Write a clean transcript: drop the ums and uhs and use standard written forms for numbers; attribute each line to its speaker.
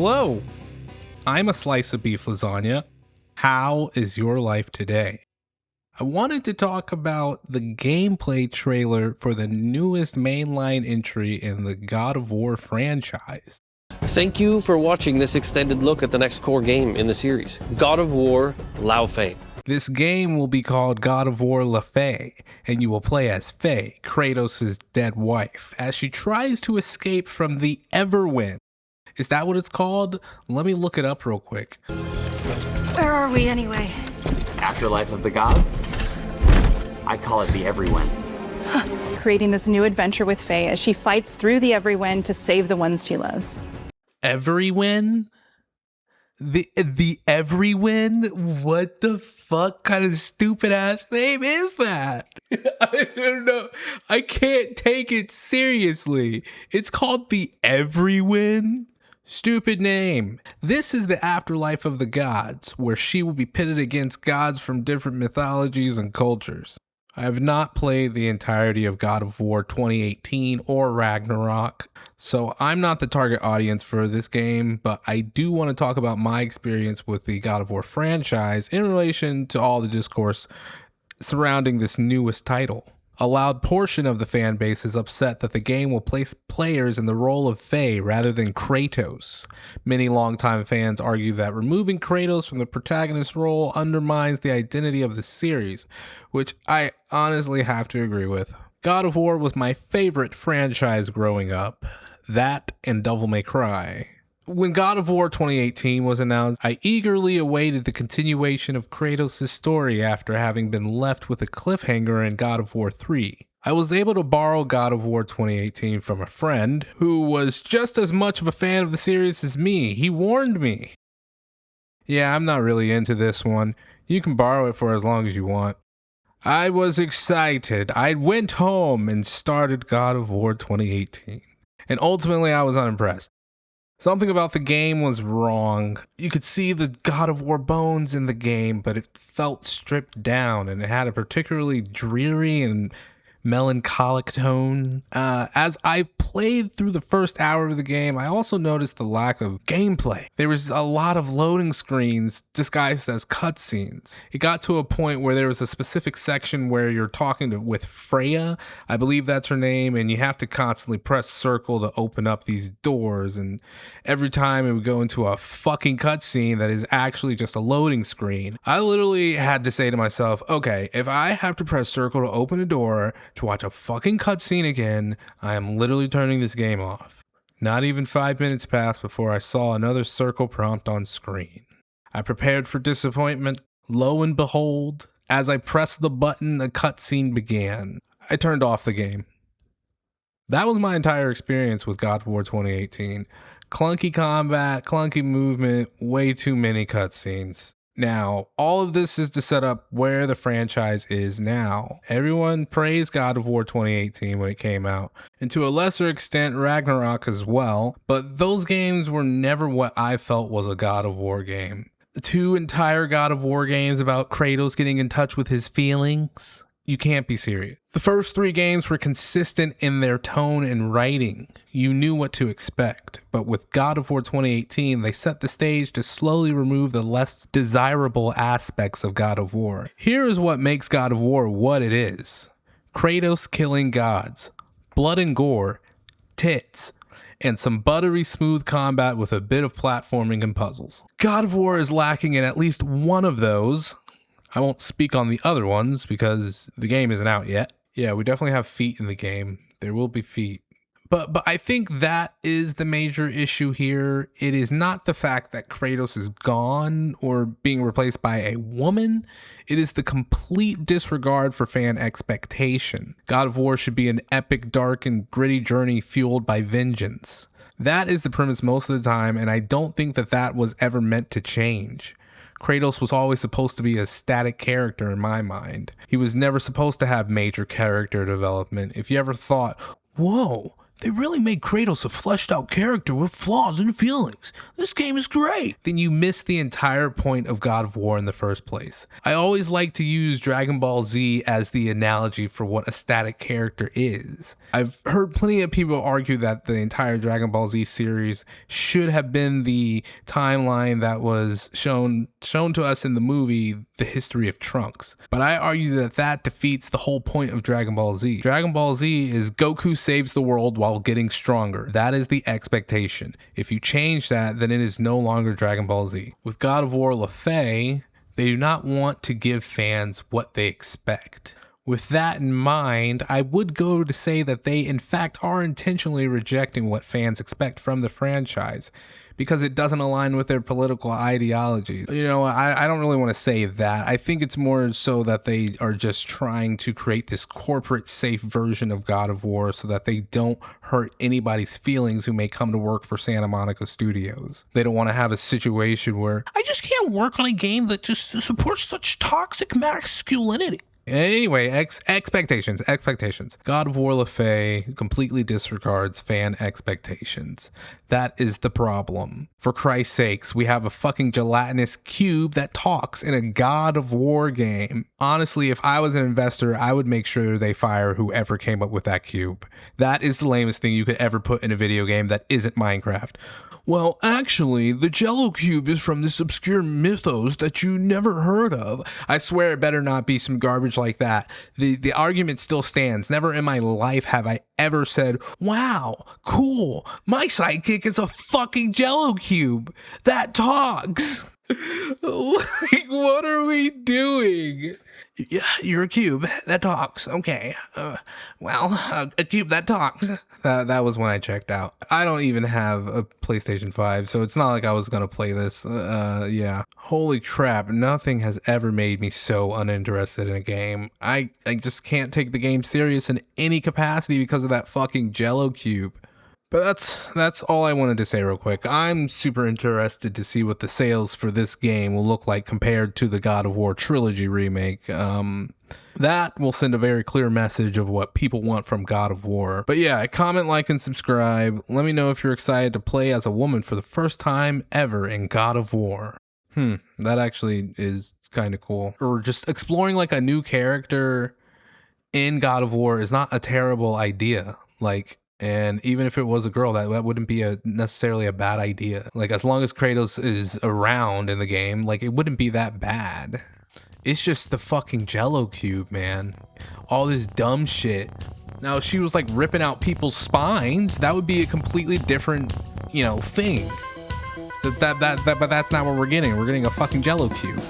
Speaker 1: Hello, I'm a slice of beef lasagna. How is your life today? I wanted to talk about the gameplay trailer for the newest mainline entry in the God of War franchise.
Speaker 2: Thank you for watching this extended look at the next core game in the series, God of War Laufey.
Speaker 1: This game will be called God of War Laufey, and you will play as Faye, Kratos' dead wife, as she tries to escape from the Everwind. Is that what it's called? Let me look it up real quick.
Speaker 3: Where are we anyway?
Speaker 4: Afterlife of the Gods? I call it the Everyone.
Speaker 5: Creating this new adventure with Faye as she fights through the Everywind to save the ones she loves.
Speaker 1: Everyone? The Everyone? What the fuck kind of stupid ass name is that? I don't know. I can't take it seriously. It's called the Everyone? Stupid name. This is the afterlife of the gods, where she will be pitted against gods from different mythologies and cultures. I have not played the entirety of God of War 2018 or Ragnarok, so I'm not the target audience for this game, but I do want to talk about my experience with the God of War franchise in relation to all the discourse surrounding this newest title. A loud portion of the fan base is upset that the game will place players in the role of Faye rather than Kratos. Many longtime fans argue that removing Kratos from the protagonist role undermines the identity of the series, which I honestly have to agree with. God of War was my favorite franchise growing up. That and Devil May Cry. When God of War 2018 was announced, I eagerly awaited the continuation of Kratos' story after having been left with a cliffhanger in God of War 3. I was able to borrow God of War 2018 from a friend who was just as much of a fan of the series as me. He warned me. Yeah, I'm not really into this one. You can borrow it for as long as you want. I was excited. I went home and started God of War 2018. And ultimately, I was unimpressed. Something about the game was wrong. You could see the God of War bones in the game, but it felt stripped down, and it had a particularly dreary and melancholic tone. As I played through the first hour of the game, I also noticed the lack of gameplay. There was a lot of loading screens disguised as cutscenes. It got to a point where there was a specific section where you're talking with Freya, I believe that's her name, and you have to constantly press circle to open up these doors, and every time it would go into a fucking cutscene that is actually just a loading screen. I literally had to say to myself, okay, if I have to press circle to open a door to watch a fucking cutscene again, I am literally turning this game off. Not even 5 minutes passed before I saw another circle prompt on screen. I prepared for disappointment. Lo and behold, as I pressed the button, a cutscene began. I turned off the game. That was my entire experience with God of War 2018. Clunky combat, clunky movement, way too many cutscenes. Now, all of this is to set up where the franchise is now. Everyone praised God of War 2018 when it came out, and to a lesser extent Ragnarok as well, but those games were never what I felt was a God of War game. The two entire God of War games about Kratos getting in touch with his feelings? You can't be serious. The first three games were consistent in their tone and writing. You knew what to expect. But with God of War 2018, they set the stage to slowly remove the less desirable aspects of God of War. Here is what makes God of War what it is. Kratos killing gods, blood and gore, tits, and some buttery smooth combat with a bit of platforming and puzzles. God of War is lacking in at least one of those. I won't speak on the other ones because the game isn't out yet. Yeah, we definitely have feet in the game. There will be feet. But I think that is the major issue here. It is not the fact that Kratos is gone or being replaced by a woman. It is the complete disregard for fan expectation. God of War should be an epic, dark, and gritty journey fueled by vengeance. That is the premise most of the time, and I don't think that was ever meant to change. Kratos was always supposed to be a static character in my mind. He was never supposed to have major character development. If you ever thought, whoa, They really made Kratos a fleshed out character with flaws and feelings. This game is great. Then you miss the entire point of God of War in the first place. I always like to use Dragon Ball Z as the analogy for what a static character is. I've heard plenty of people argue that the entire Dragon Ball Z series should have been the timeline that was shown to us in the movie The History of Trunks. But I argue that that defeats the whole point of Dragon Ball Z. Dragon Ball Z is Goku saves the world while getting stronger. That is the expectation. If you change that, then it is no longer Dragon Ball Z. With God of War Laufey, they do not want to give fans what they expect. With that in mind, I would go to say that they in fact are intentionally rejecting what fans expect from the franchise because it doesn't align with their political ideology. You know, I don't really want to say that. I think it's more so that they are just trying to create this corporate safe version of God of War so that they don't hurt anybody's feelings who may come to work for Santa Monica Studios. They don't want to have a situation where I just can't work on a game that just supports such toxic masculinity. Anyway, expectations. God of War Laufey completely disregards fan expectations. That is the problem. For Christ's sakes, we have a fucking gelatinous cube that talks in a God of War game. Honestly, if I was an investor, I would make sure they fire whoever came up with that cube. That is the lamest thing you could ever put in a video game that isn't Minecraft. Well, actually, the Jello Cube is from this obscure mythos that you never heard of. I swear it better not be some garbage like that. The argument still stands. Never in my life have I ever said, wow, cool, my sidekick is a fucking Jello Cube that talks. Like, what are we doing? Yeah, you're a cube that talks. Okay. A cube that talks. That was when I checked out. I don't even have a PlayStation 5, so it's not like I was going to play this. Yeah. Holy crap. Nothing has ever made me so uninterested in a game. I just can't take the game serious in any capacity because of that fucking Jello Cube. But that's all I wanted to say real quick. I'm super interested to see what the sales for this game will look like compared to the God of War trilogy remake. That will send a very clear message of what people want from God of War. But yeah, comment, like, and subscribe. Let me know if you're excited to play as a woman for the first time ever in God of War. That actually is kind of cool. Or just exploring like a new character in God of War is not a terrible idea. And even if it was a girl, that wouldn't be necessarily a bad idea. Like, as long as Kratos is around in the game, like, it wouldn't be that bad. It's just the fucking Jello Cube, man. All this dumb shit. Now, if she was, like, ripping out people's spines, that would be a completely different, thing. But that's not what we're getting. We're getting a fucking Jello Cube.